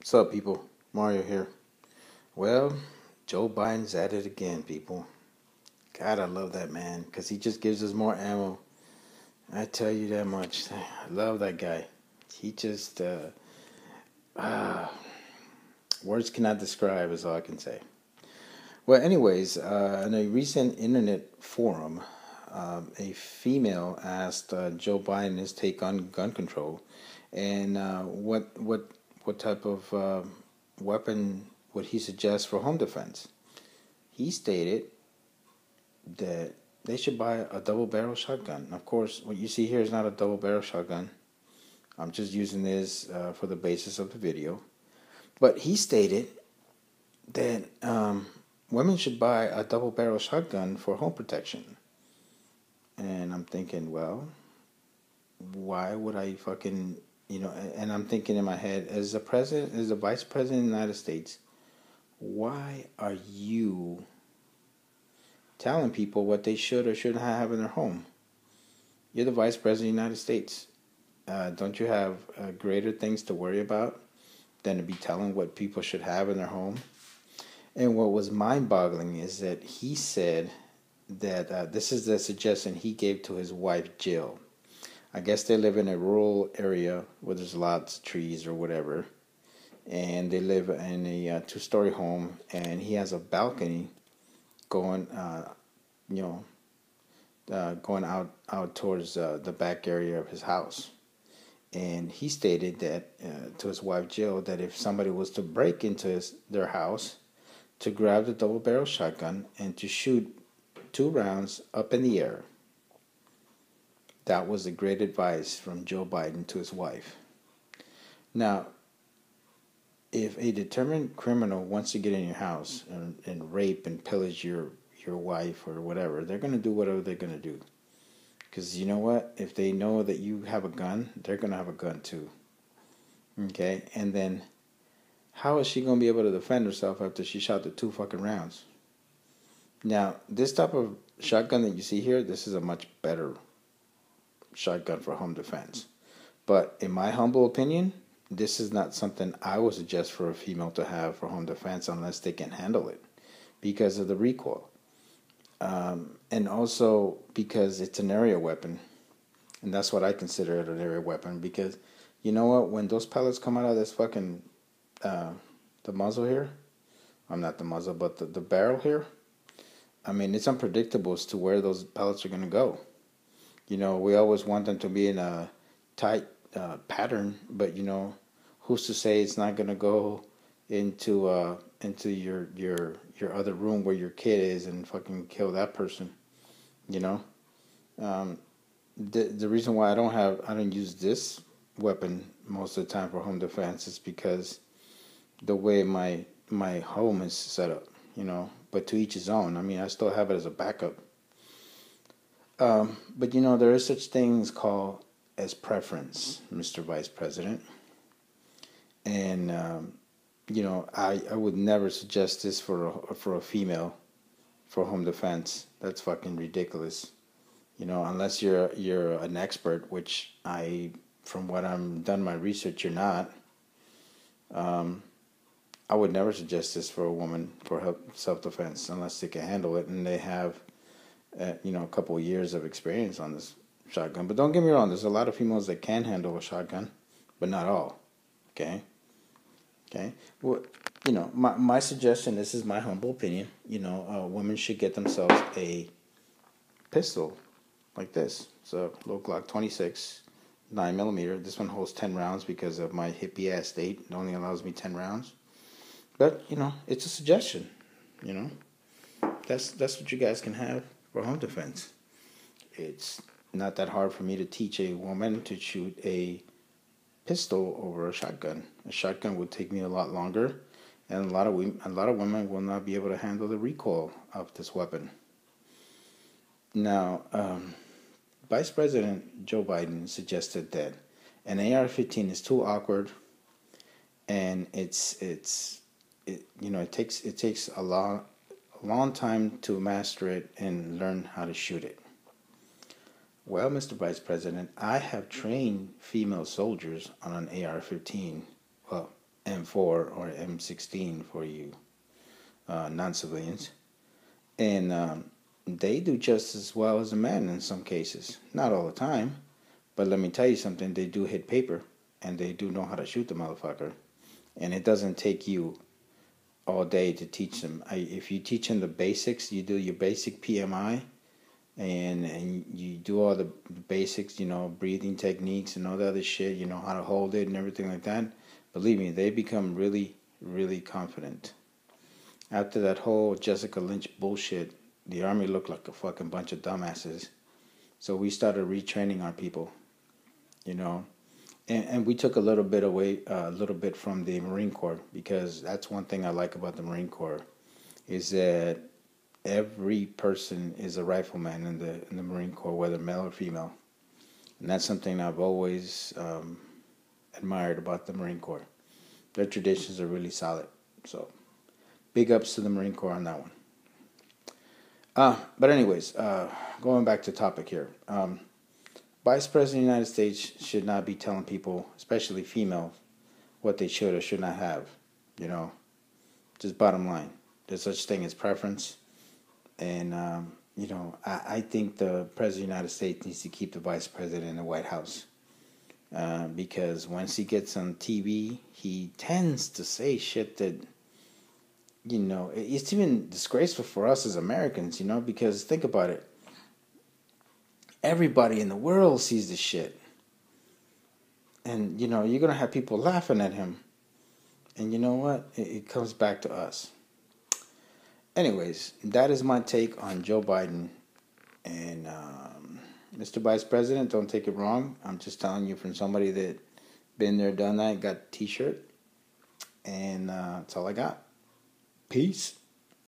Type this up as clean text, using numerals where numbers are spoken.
What's up, people? Mario here. Well, Joe Biden's at it again, people. God, I love that man because he just gives us more ammo. I tell you that much. I love that guy. He just, words cannot describe, is all I can say. Well, anyways, in a recent internet forum, a female asked Joe Biden his take on gun control and what type of weapon would he suggest for home defense. He stated that they should buy a double-barrel shotgun. Of course, what you see here is not a double-barrel shotgun. I'm just using this for the basis of the video. But he stated that women should buy a double-barrel shotgun for home protection. And I'm thinking, well, why would I fucking, and I'm thinking in my head, as the vice president of the United States, why are you telling people what they should or shouldn't have in their home? You're the vice president of the United States. Don't you have greater things to worry about than to be telling what people should have in their home? And what was mind-boggling is that he said that this is the suggestion he gave to his wife, Jill. I guess they live in a rural area where there's lots of trees or whatever. And they live in a two-story home, and he has a balcony going, going out towards the back area of his house. And he stated that to his wife Jill that if somebody was to break into their house, to grab the double-barrel shotgun and to shoot 2 rounds up in the air. That was a great advice from Joe Biden to his wife. Now, if a determined criminal wants to get in your house and rape and pillage your wife or whatever, they're going to do whatever they're going to do. Because you know what? If they know that you have a gun, they're going to have a gun too. Okay? And then, how is she going to be able to defend herself after she shot the 2 fucking rounds? Now, this type of shotgun that you see here, this is a much better shotgun for home defense. But in my humble opinion, this is not something I would suggest for a female to have for home defense unless they can handle it because of the recoil. And also because it's an area weapon. And that's what I consider it, an area weapon. Because, you know what, when those pellets come out of this fucking, the muzzle here, I'm not the muzzle, but the barrel here, I mean, it's unpredictable as to where those pellets are going to go. We always want them to be in a tight pattern, but who's to say it's not going to go into your other room where your kid is and fucking kill that person? The reason why I don't use this weapon most of the time for home defense is because the way my home is set up, but to each his own. I mean, I still have it as a backup. But there is such things called as preference, Mr. Vice President. And I would never suggest this for a female for home defense. That's fucking ridiculous. Unless you're an expert, which from what I'm done my research, you're not. I would never suggest this for a woman for self-defense unless they can handle it and they have, a couple of years of experience on this shotgun. But don't get me wrong, there's a lot of females that can handle a shotgun, but not all. Okay? Well, my suggestion, this is my humble opinion, women should get themselves a pistol like this. It's a little Glock 26, 9mm. This one holds 10 rounds because of my hippie ass state. It only allows me 10 rounds. But, it's a suggestion, That's what you guys can have for home defense. It's not that hard for me to teach a woman to shoot a pistol over a shotgun. A shotgun would take me a lot longer, and a lot of women will not be able to handle the recoil of this weapon. Now, Vice President Joe Biden suggested that an AR-15 is too awkward, and it takes a long time to master it and learn how to shoot it. Well, Mr. Vice President, I have trained female soldiers on an AR-15. Well, M4 or M16 for you non-civilians, and they do just as well as a man in some cases. Not all the time, but let me tell you something. They do hit paper, and they do know how to shoot the motherfucker. And it doesn't take you all day to teach them. If you teach them the basics, you do your basic PMI, and you do all the basics, breathing techniques and all the other shit, how to hold it and everything like that. Believe me, they become really, really confident. After that whole Jessica Lynch bullshit, the Army looked like a fucking bunch of dumbasses. So we started retraining our people, and we took a little bit away, a little bit from the Marine Corps, because that's one thing I like about the Marine Corps, is that every person is a rifleman in the Marine Corps, whether male or female, and that's something I've always admired about the Marine Corps. Their traditions are really solid. So big ups to the Marine Corps on that one. But anyways, going back to topic here. Vice President of the United States should not be telling people, especially females, what they should or should not have. Just bottom line. There's such thing as preference. And, I think the President of the United States needs to keep the Vice President in the White House. Because once he gets on TV, he tends to say shit that, it's even disgraceful for us as Americans, because think about it. Everybody in the world sees this shit. And, you're going to have people laughing at him. And you know what? It comes back to us. Anyways, that is my take on Joe Biden. And Mr. Vice President, don't take it wrong. I'm just telling you from somebody that been there, done that, got a t-shirt. And that's all I got. Peace.